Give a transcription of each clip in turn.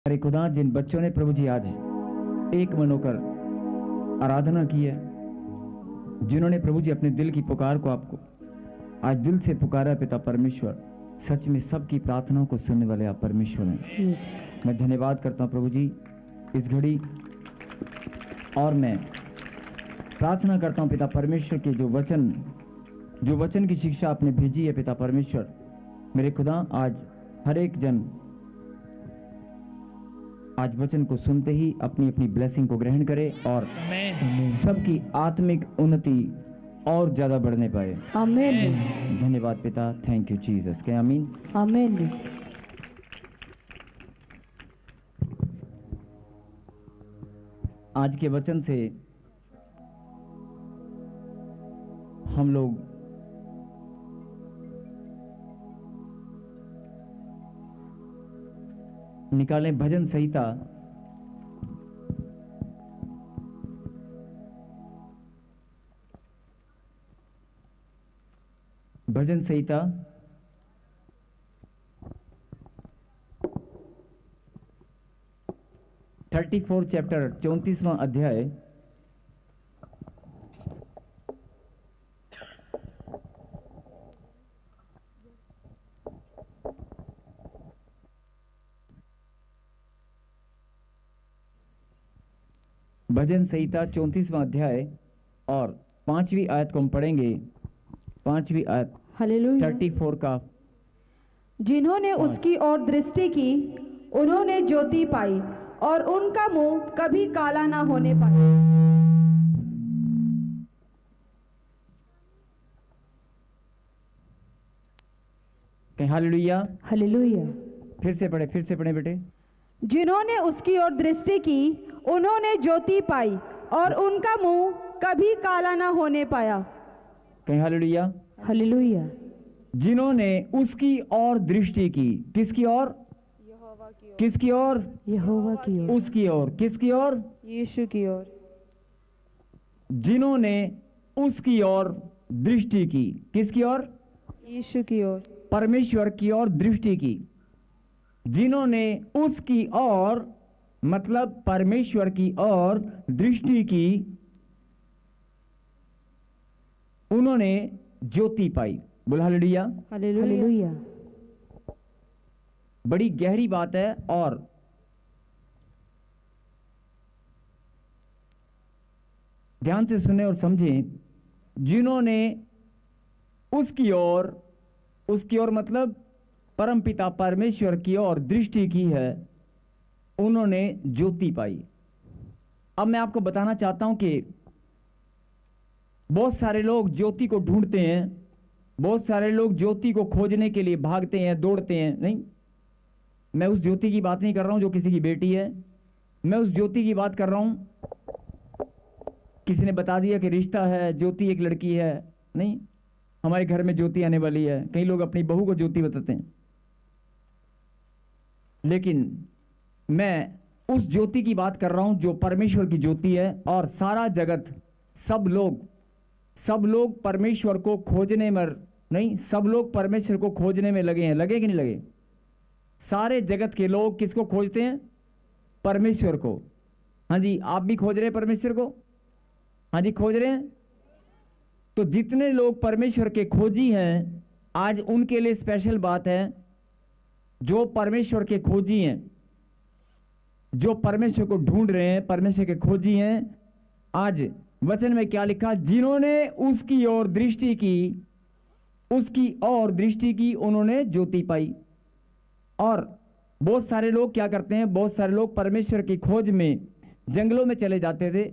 अरे खुदा, जिन बच्चों ने प्रभु जी आज एक मन होकर आराधना की है, जिन्होंने प्रभु जी अपने दिल की पुकार को आपको आज दिल से पुकारा पिता परमेश्वर, सच में सबकी प्रार्थनाओं को सुनने वाले आप परमेश्वर हैं। मैं धन्यवाद करता हूं प्रभु जी इस घड़ी, और मैं प्रार्थना करता हूं पिता परमेश्वर के जो वचन की शिक्षा आपने भेजी है पिता परमेश्वर, मेरे खुदा आज हर एक जन आज वचन को सुनते ही अपनी अपनी ब्लेसिंग को ग्रहण करे और सबकी आत्मिक उन्नति और ज्यादा बढ़ने पाए। आमीन। धन्यवाद पिता, थैंक यू जीसस के आमीन। आमीन। आज के वचन से हम लोग निकालें भजन संहिता 34 चैप्टर 34वां अध्याय भजन संहिता 34वां अध्याय और 5वीं आयत को हम पढ़ेंगे। 5वीं आयत हालेलुया। 34 का। जिन्होंने उसकी ओर दृष्टि की उन्होंने ज्योति पाई और उनका मुंह कभी काला ना होने पाया। कहीं हालेलुया। हालेलुया। फिर से पढ़े बेटे। जिन्होंने उसकी ओर दृष्टि की उन्होंने ज्योति पाई और उनका मुंह कभी काला ना होने पाया। कहीं हालेलुया। हालेलुया। जिन्होंने उसकी ओर दृष्टि की, किसकी ओर? किसकी ओर? यहोवा की ओर। उसकी ओर। किसकी ओर? यीशु की ओर। जिन्होंने उसकी ओर दृष्टि की, किसकी ओर? यीशु की ओर। परमेश्वर की ओर दृष्टि की। जिन्होंने उसकी ओर मतलब परमेश्वर की ओर दृष्टि की, उन्होंने ज्योति पाई। बोल हालेलुया। हालेलुया। बड़ी गहरी बात है और ध्यान से सुने और समझें। जिन्होंने उसकी ओर मतलब परमपिता परमेश्वर की ओर दृष्टि की है, उन्होंने ज्योति पाई। अब मैं आपको बताना चाहता हूं कि बहुत सारे लोग ज्योति को ढूंढते हैं, बहुत सारे लोग ज्योति को खोजने के लिए भागते हैं, दौड़ते हैं। नहीं, मैं उस ज्योति की बात नहीं कर रहा हूं जो किसी की बेटी है। मैं उस ज्योति की बात कर रहा हूं, किसी ने बता दिया कि रिश्ता है, ज्योति एक लड़की है। नहीं, हमारे घर में ज्योति आने वाली है। कई लोग अपनी बहू को ज्योति बताते हैं, लेकिन मैं उस ज्योति की बात कर रहा हूं जो परमेश्वर की ज्योति है। और सारा जगत, सब लोग परमेश्वर को खोजने में नहीं, सब लोग परमेश्वर को खोजने में लगे हैं। लगे कि नहीं लगे? सारे जगत के लोग किसको खोजते हैं? परमेश्वर को। हाँ जी, आप भी खोज रहे हैं परमेश्वर को? हाँ जी, खोज रहे हैं। तो जितने लोग परमेश्वर के खोजी हैं, आज उनके लिए स्पेशल बात है। जो परमेश्वर के खोजी हैं, जो परमेश्वर को ढूंढ रहे हैं, परमेश्वर के खोजी हैं, आज वचन में क्या लिखा? जिन्होंने उसकी ओर दृष्टि की, उन्होंने ज्योति पाई। और बहुत सारे लोग क्या करते हैं? बहुत सारे लोग परमेश्वर की खोज में जंगलों में चले जाते थे,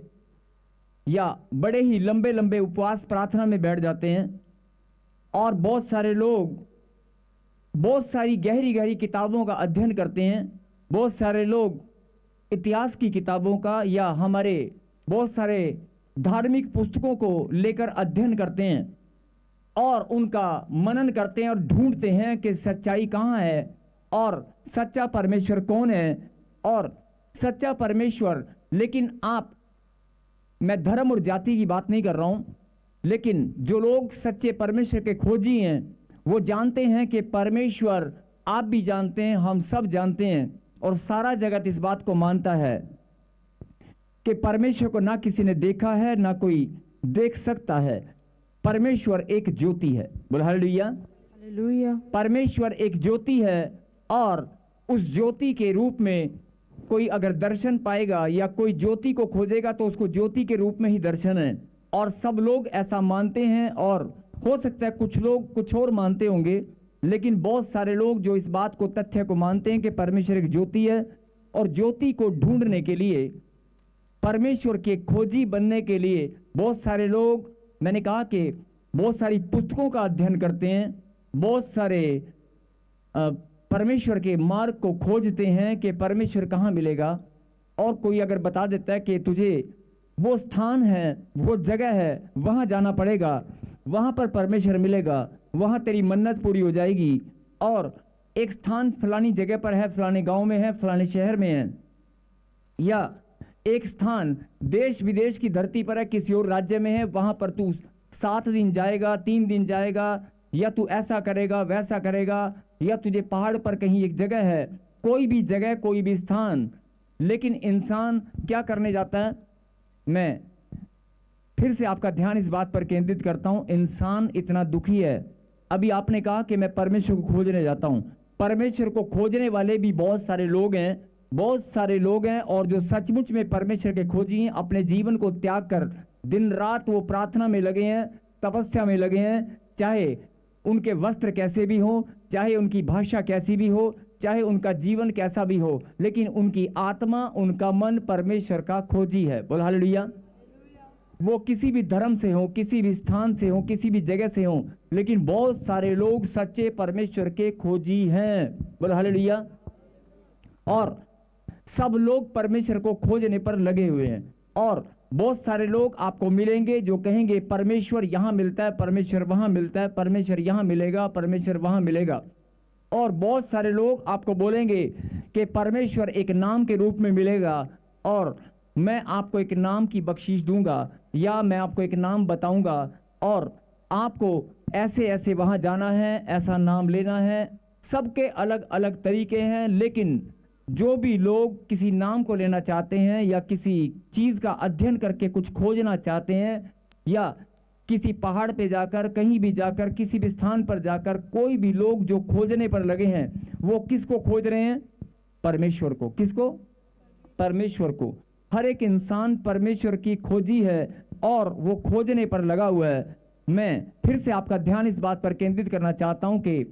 या बड़े ही लंबे लंबे उपवास प्रार्थना में बैठ जाते हैं। और बहुत सारे लोग बहुत सारी गहरी गहरी किताबों का अध्ययन करते हैं। बहुत सारे लोग इतिहास की किताबों का या हमारे बहुत सारे धार्मिक पुस्तकों को लेकर अध्ययन करते हैं और उनका मनन करते हैं और ढूंढते हैं कि सच्चाई कहाँ है और सच्चा परमेश्वर कौन है और सच्चा परमेश्वर। लेकिन मैं धर्म और जाति की बात नहीं कर रहा हूं, लेकिन जो लोग सच्चे परमेश्वर के खोजी हैं, वो जानते हैं कि परमेश्वर, आप भी जानते हैं, हम सब जानते हैं और सारा जगत इस बात को मानता है कि परमेश्वर को ना किसी ने देखा है, ना कोई देख सकता है। परमेश्वर एक ज्योति है। बोल हालेलुया। हालेलुया। परमेश्वर एक ज्योति है और उस ज्योति के रूप में कोई अगर दर्शन पाएगा या कोई ज्योति को खोजेगा तो उसको ज्योति के रूप में ही दर्शन है। और सब लोग ऐसा मानते हैं, और हो सकता है कुछ लोग कुछ और मानते होंगे, लेकिन बहुत सारे लोग जो इस बात को, तथ्य को मानते हैं कि परमेश्वर एक ज्योति है। और ज्योति को ढूंढने के लिए, परमेश्वर के खोजी बनने के लिए बहुत सारे लोग, मैंने कहा कि बहुत सारी पुस्तकों का अध्ययन करते हैं, बहुत सारे परमेश्वर के मार्ग को खोजते हैं कि परमेश्वर कहाँ मिलेगा। और कोई अगर बता देता है कि तुझे वो स्थान है, वो जगह है, वहाँ जाना पड़ेगा, वहाँ पर परमेश्वर मिलेगा, वहाँ तेरी मन्नत पूरी हो जाएगी। और एक स्थान फलानी जगह पर है, फलाने गांव में है, फलाने शहर में है, या एक स्थान देश विदेश की धरती पर है, किसी और राज्य में है, वहाँ पर तू 7 दिन जाएगा, 3 दिन जाएगा, या तू ऐसा करेगा, वैसा करेगा, या तुझे पहाड़ पर कहीं एक जगह है। कोई भी जगह, कोई भी स्थान, लेकिन इंसान क्या करने जाता है? मैं फिर से आपका ध्यान इस बात पर केंद्रित करता हूं, इंसान इतना दुखी है। अभी आपने कहा कि मैं परमेश्वर को खोजने जाता हूं। परमेश्वर को खोजने वाले भी बहुत सारे लोग हैं, बहुत सारे लोग हैं, और जो सचमुच में परमेश्वर के खोजी हैं, अपने जीवन को त्याग कर दिन रात वो प्रार्थना में लगे हैं, तपस्या में लगे हैं, चाहे उनके वस्त्र कैसे भी हो, चाहे उनकी भाषा कैसी भी हो, चाहे उनका जीवन कैसा भी हो, लेकिन उनकी आत्मा, उनका मन परमेश्वर का खोजी है। बोल हालेलुया। वो किसी भी धर्म से हो, किसी भी स्थान से हो, किसी भी जगह से हो, लेकिन बहुत सारे लोग सच्चे परमेश्वर के खोजी हैं। बोल हालेलुया। और सब लोग परमेश्वर को खोजने पर लगे हुए हैं। और बहुत सारे लोग आपको मिलेंगे जो कहेंगे परमेश्वर यहाँ मिलता है, परमेश्वर वहाँ मिलता है, परमेश्वर यहाँ मिलेगा, परमेश्वर वहाँ मिलेगा। और बहुत सारे लोग आपको बोलेंगे कि परमेश्वर एक नाम के रूप में मिलेगा, और मैं आपको एक नाम की बख्शीश दूंगा, या मैं आपको एक नाम बताऊंगा, और आपको ऐसे ऐसे वहाँ जाना है, ऐसा नाम लेना है। सबके अलग अलग तरीके हैं, लेकिन जो भी लोग किसी नाम को लेना चाहते हैं, या किसी चीज़ का अध्ययन करके कुछ खोजना चाहते हैं, या किसी पहाड़ पे जाकर, कहीं भी जाकर, किसी भी स्थान पर जाकर, कोई भी लोग जो खोजने पर लगे हैं, वो किसको खोज रहे हैं? परमेश्वर को। किसको? परमेश्वर को। हर एक इंसान परमेश्वर की खोजी है और वो खोजने पर लगा हुआ है। मैं फिर से आपका ध्यान इस बात पर केंद्रित करना चाहता हूं कि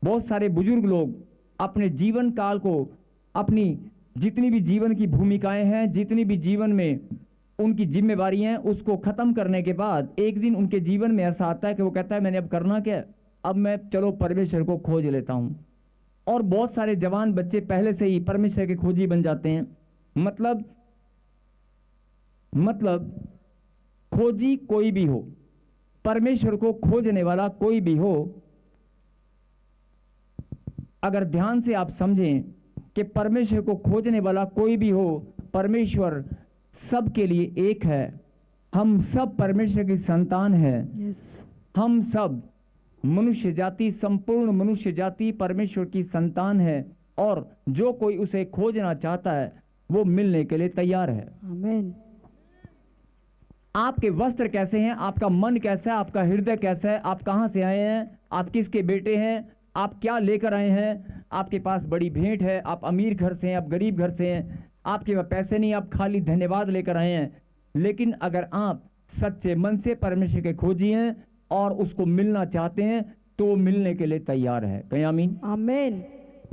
बहुत सारे बुजुर्ग लोग अपने जीवन काल को, अपनी जितनी भी जीवन की भूमिकाएं हैं, जितनी भी जीवन में उनकी जिम्मेवारी हैं, उसको खत्म करने के बाद एक दिन उनके जीवन में ऐसा आता है कि वो कहता है मैंने अब करना क्या, अब मैं चलो परमेश्वर को खोज लेता हूं। और बहुत सारे जवान बच्चे पहले से ही परमेश्वर के खोजी बन जाते हैं। मतलब खोजी कोई भी हो, परमेश्वर को खोजने वाला कोई भी हो, अगर ध्यान से आप समझें कि परमेश्वर को खोजने वाला कोई भी हो, परमेश्वर सबके लिए एक है। हम सब परमेश्वर की संतान हैं। हम सब मनुष्य जाति, संपूर्ण मनुष्य जाति परमेश्वर की संतान है, और जो कोई उसे खोजना चाहता है वो मिलने के लिए तैयार है। आमीन। आपके वस्त्र कैसे हैं, आपका मन कैसा है, आपका हृदय कैसा है, आप कहां से आए हैं, आप किसके बेटे हैं, आप क्या लेकर आए हैं, आपके पास बड़ी भेंट है, आप अमीर घर से हैं, आप गरीब घर से हैं, आपके पास पैसे नहीं, आप खाली धन्यवाद लेकर आए हैं। लेकिन अगर आप सच्चे मन से परमेश्वर के खोजी हैं और उसको मिलना चाहते हैं, तो वो मिलने के लिए तैयार है। कहीं आमीन। आमीन।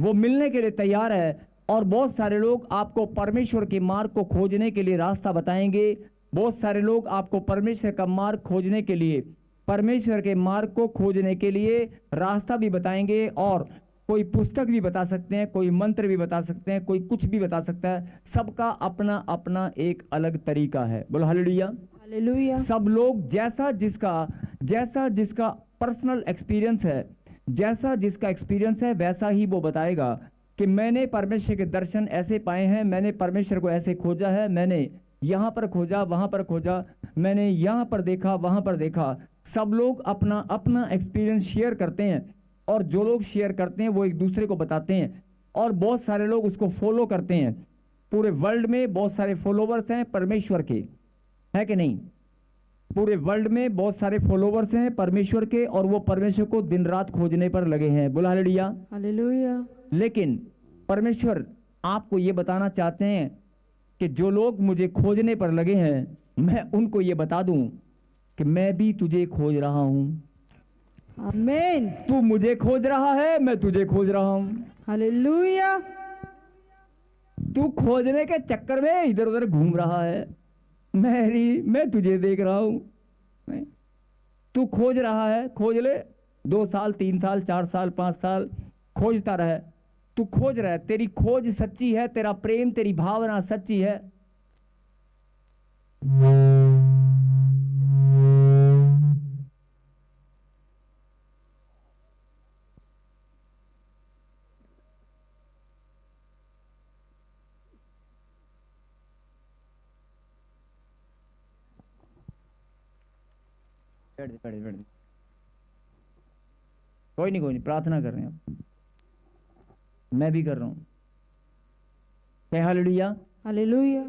वो मिलने के लिए तैयार है। और बहुत सारे लोग आपको परमेश्वर के मार्ग को खोजने के लिए रास्ता बताएंगे। बहुत सारे लोग आपको परमेश्वर का मार्ग खोजने के लिए, परमेश्वर के मार्ग को खोजने के लिए रास्ता भी बताएंगे, और कोई पुस्तक भी बता सकते हैं, कोई मंत्र भी बता सकते हैं, कोई कुछ भी बता सकता है। सबका अपना अपना एक अलग तरीका है। बोलो हालेलुया। हालेलुया। सब लोग जैसा जिसका पर्सनल एक्सपीरियंस है, जैसा जिसका एक्सपीरियंस है, वैसा ही वो बताएगा कि मैंने परमेश्वर के दर्शन ऐसे पाए हैं, मैंने परमेश्वर को ऐसे खोजा है, मैंने यहाँ पर खोजा, वहाँ पर खोजा, मैंने यहाँ पर देखा, वहाँ पर देखा। सब लोग अपना अपना एक्सपीरियंस शेयर करते हैं, और जो लोग शेयर करते हैं वो एक दूसरे को बताते हैं। और बहुत सारे लोग उसको फॉलो करते हैं। पूरे वर्ल्ड में बहुत सारे फॉलोवर्स हैं परमेश्वर के, है कि नहीं? पूरे वर्ल्ड में बहुत सारे फॉलोवर्स हैं परमेश्वर के, और वो परमेश्वर को दिन रात खोजने पर लगे हैं। बोला हालेलुया। हालेलुया। लेकिन परमेश्वर आपको ये बताना चाहते हैं कि जो लोग मुझे खोजने पर लगे हैं, मैं उनको ये बता दूं कि मैं भी तुझे खोज रहा हूं। आमीन। तू मुझे खोज रहा है, मैं तुझे खोज रहा हूं। हालेलुया। तू खोजने के चक्कर में इधर उधर घूम रहा है, मैं तुझे देख रहा हूं। नहीं? तू खोज रहा है, खोज ले। 2 साल 3 साल 4 साल 5 साल खोजता रहे। तू खोज रहा है, तेरी खोज सच्ची है, तेरा प्रेम तेरी भावना सच्ची है। बैठ दे। कोई नहीं प्रार्थना कर रहे हैं आप, मैं भी कर रहा हूं। क्या हालेलुया। हालेलुया।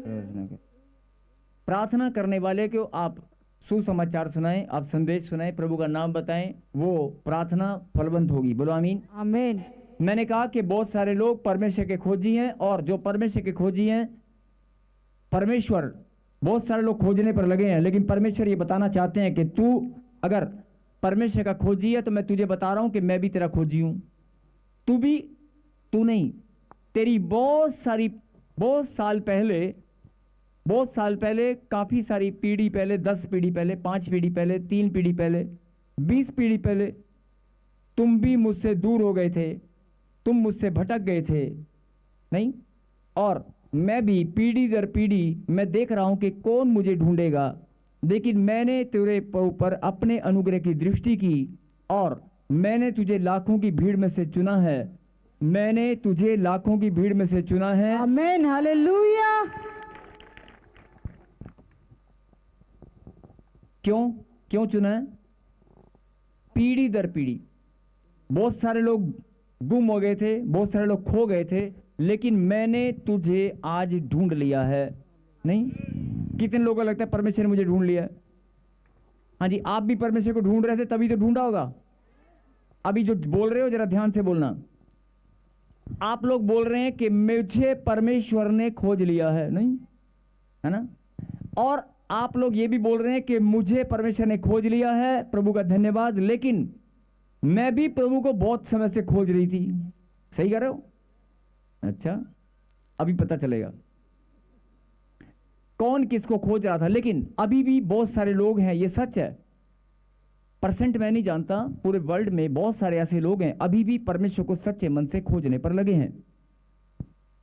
प्रार्थना करने वाले को आप सुसमाचार सुनाएं, आप संदेश सुनाएं, प्रभु का नाम बताएं, वो प्रार्थना फलवंत होगी। बोलो आमीन। आमीन। मैंने कहा कि बहुत सारे लोग परमेश्वर के खोजी हैं, और जो परमेश्वर के खोजी हैं, परमेश्वर बहुत सारे लोग खोजने पर लगे हैं, लेकिन परमेश्वर ये बताना चाहते हैं कि तू अगर परमेश्वर का खोजी है तो मैं तुझे बता रहा हूं कि मैं भी तेरा खोजी हूं। तू नहीं, तेरी बहुत साल पहले, काफी सारी पीढ़ी पहले, 10 पीढ़ी पहले, 5 पीढ़ी पहले, 3 पीढ़ी पहले, 20 पीढ़ी पहले तुम भी मुझसे दूर हो गए थे, तुम मुझसे भटक गए थे, नहीं? और मैं भी पीढ़ी दर पीढ़ी मैं देख रहा हूं कि कौन मुझे ढूंढेगा, लेकिन मैंने तेरे ऊपर अपने अनुग्रह की दृष्टि की, और मैंने तुझे लाखों की भीड़ में से चुना है। मैंने तुझे लाखों की भीड़ में से चुना है। आमीन। हालेलुया। क्यों चुना है? पीढ़ी दर पीढ़ी बहुत सारे लोग गुम हो गए थे, बहुत सारे लोग खो गए थे, लेकिन मैंने तुझे आज ढूंढ लिया है। नहीं? कितने लोगों को लगता है परमेश्वर ने मुझे ढूंढ लिया? हाँ जी, आप भी परमेश्वर को ढूंढ रहे थे, तभी तो ढूंढा होगा। अभी जो बोल रहे हो जरा ध्यान से बोलना। आप लोग बोल रहे हैं कि मुझे परमेश्वर ने खोज लिया है, नहीं है ना? और आप लोग ये भी बोल रहे हैं कि मुझे परमेश्वर ने खोज लिया है, प्रभु का धन्यवाद, लेकिन मैं भी प्रभु को बहुत समय से खोज रही थी। सही कह रहे हो? अच्छा, अभी पता चलेगा कौन किसको खोज रहा था। लेकिन अभी भी बहुत सारे लोग हैं, ये सच है, परसेंट मैं नहीं जानता, पूरे वर्ल्ड में बहुत सारे ऐसे लोग हैं अभी भी परमेश्वर को सच्चे मन से खोजने पर लगे हैं।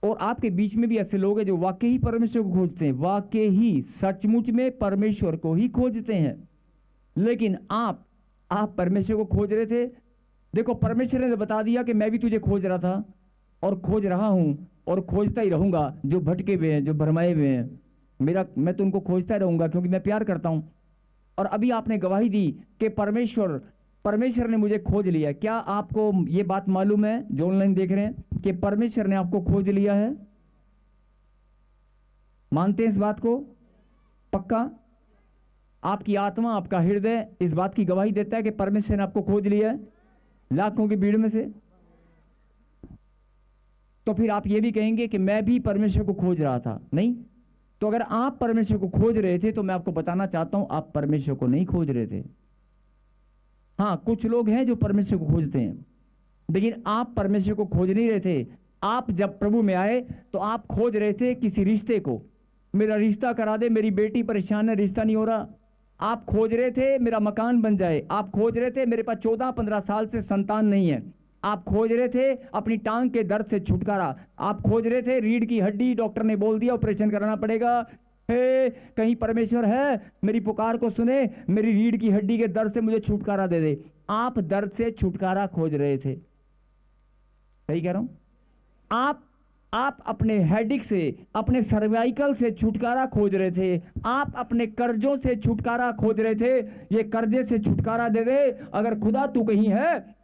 और आपके बीच में भी ऐसे लोग हैं जो वाकई ही परमेश्वर को खोजते हैं, वाकई ही सचमुच में परमेश्वर को ही खोजते हैं। लेकिन आप परमेश्वर को खोज रहे थे। देखो, परमेश्वर ने बता दिया कि मैं भी तुझे खोज रहा था और खोज रहा हूं और खोजता ही रहूंगा। जो भटके हुए हैं, जो भरमाए हुए हैं, मैं तो उनको खोजता ही रहूंगा, क्योंकि मैं प्यार करता हूं। और अभी आपने गवाही दी कि परमेश्वर ने मुझे खोज लिया। क्या आपको ये बात मालूम है, जो ऑनलाइन देख रहे हैं, कि परमेश्वर ने आपको खोज लिया है? मानते हैं इस बात को? पक्का? आपकी आत्मा, आपका हृदय इस बात की गवाही देता है कि परमेश्वर ने आपको खोज लिया है लाखों की भीड़ में से? तो फिर आप ये भी कहेंगे कि मैं भी परमेश्वर को खोज रहा था। नहीं? तो अगर आप परमेश्वर को खोज रहे थे तो मैं आपको बताना चाहता हूं, आप परमेश्वर को नहीं खोज रहे थे। हाँ, कुछ लोग हैं जो परमेश्वर को खोजते हैं, लेकिन आप परमेश्वर को खोज नहीं रहे थे। आप जब प्रभु में आए तो आप खोज रहे थे किसी रिश्ते को। मेरा रिश्ता करा दे, मेरी बेटी परेशान है, रिश्ता नहीं हो रहा। आप खोज रहे थे मेरा मकान बन जाए। आप खोज रहे थे मेरे पास 14-15 साल से संतान नहीं है। आप खोज रहे थे अपनी टांग के दर्द से छुटकारा। आप खोज रहे थे रीढ़ की हड्डी, डॉक्टर ने बोल दिया ऑपरेशन कराना पड़ेगा। हे, कहीं परमेश्वर है, मेरी पुकार को सुने, मेरी रीढ़ की हड्डी के दर्द से मुझे छुटकारा दे दे। आप दर्द से छुटकारा खोज रहे थे। सही कह रहा हूं? आप अपने हेडिक से, अपने सर्वाइकल से छुटकारा खोज रहे थे। आप अपने कर्जों से छुटकारा खोज रहे थे। ये कर्जे से छुटकारा दे दे। अगर खुदा तू कहीं है,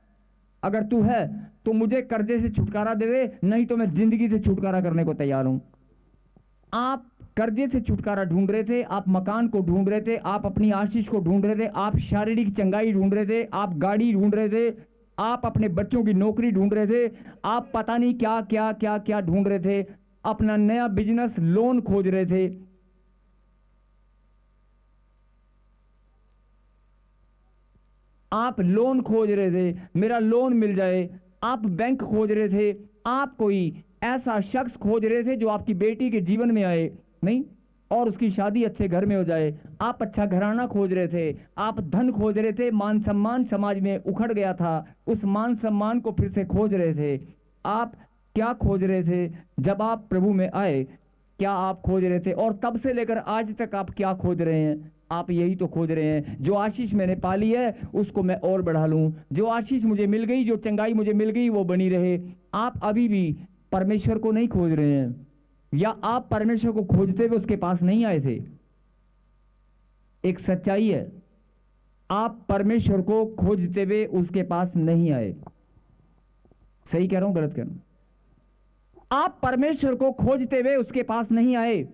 अगर तू है तो मुझे कर्जे से छुटकारा दे दे, नहीं तो मैं जिंदगी से छुटकारा करने को तैयार हूं। आप कर्जे से छुटकारा ढूंढ रहे थे, आप मकान को ढूंढ रहे थे, आप अपनी आशीष को ढूंढ रहे थे, आप शारीरिक चंगाई ढूंढ रहे थे, आप गाड़ी ढूंढ रहे थे, आप अपने बच्चों की नौकरी ढूंढ रहे थे, आप पता नहीं क्या क्या क्या क्या ढूंढ रहे थे, अपना नया बिजनेस लोन खोज रहे थे। आप लोन खोज रहे थे, मेरा लोन मिल जाए, आप बैंक खोज रहे थे, आप कोई ऐसा शख्स खोज रहे थे जो आपकी बेटी के जीवन में आए नहीं और उसकी शादी अच्छे घर में हो जाए, आप अच्छा घराना खोज रहे थे, आप धन खोज रहे थे, मान सम्मान समाज में उखड़ गया था, उस मान सम्मान को फिर से खोज रहे थे। आप क्या खोज रहे थे जब आप प्रभु में आए? क्या आप खोज रहे थे? और तब से लेकर आज तक आप क्या खोज रहे हैं? आप यही तो खोज रहे हैं, जो आशीष मैंने पाली है उसको मैं और बढ़ा लूं, जो आशीष मुझे मिल गई, जो चंगाई मुझे मिल गई वो बनी रहे। आप अभी भी परमेश्वर को नहीं खोज रहे हैं, या आप परमेश्वर को खोजते हुए उसके पास नहीं आए थे। एक सच्चाई है, आप परमेश्वर को खोजते हुए उसके पास नहीं आए। सही कह रहा हूं, गलत कह रहा हूं? आप परमेश्वर को खोजते हुए उसके पास नहीं आए।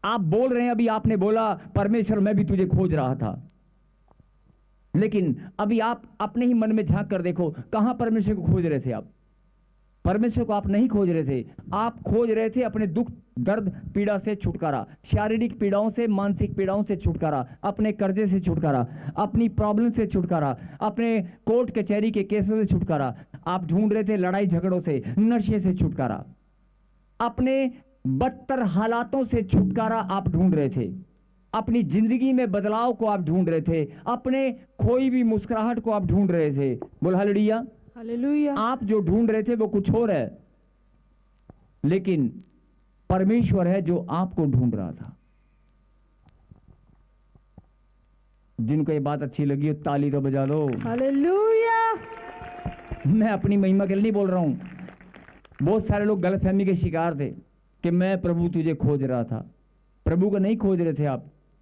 आप बोल रहे हैं, अभी आपने बोला परमेश्वर मैं भी तुझे खोज रहा था, लेकिन अभी आप अपने ही मन में झांक कर देखो, कहां परमेश्वर को खोज रहे थे आप? परमेश्वर को आप नहीं खोज रहे थे, आप खोज रहे थे अपने दुख दर्द पीड़ा से छुटकारा, शारीरिक पीड़ाओं से, मानसिक पीड़ाओं से छुटकारा, अपने कर्जे से छुटकारा, अपनी प्रॉब्लम से छुटकारा, अपने कोर्ट कचहरी के केसों से छुटकारा। आप ढूंढ रहे थे लड़ाई झगड़ों से, नशे से छुटकारा, अपने बदतर हालातों से छुटकारा आप ढूंढ रहे थे, अपनी जिंदगी में बदलाव को आप ढूंढ रहे थे, अपने खोई भी मुस्कुराहट को आप ढूंढ रहे थे। बोल हालेलुया। हालेलुया। आप जो ढूंढ रहे थे वो कुछ और है, लेकिन परमेश्वर है जो आपको ढूंढ रहा था। जिनको ये बात अच्छी लगी हो ताली तो बजा लो। हालेलुया। मैं अपनी महिमा के लिए नहीं बोल रहा हूं। बहुत सारे लोग गलतफहमी के शिकार थे कि मैं प्रभु तुझे खोज रहा था। प्रभु को नहीं खोज रहे थे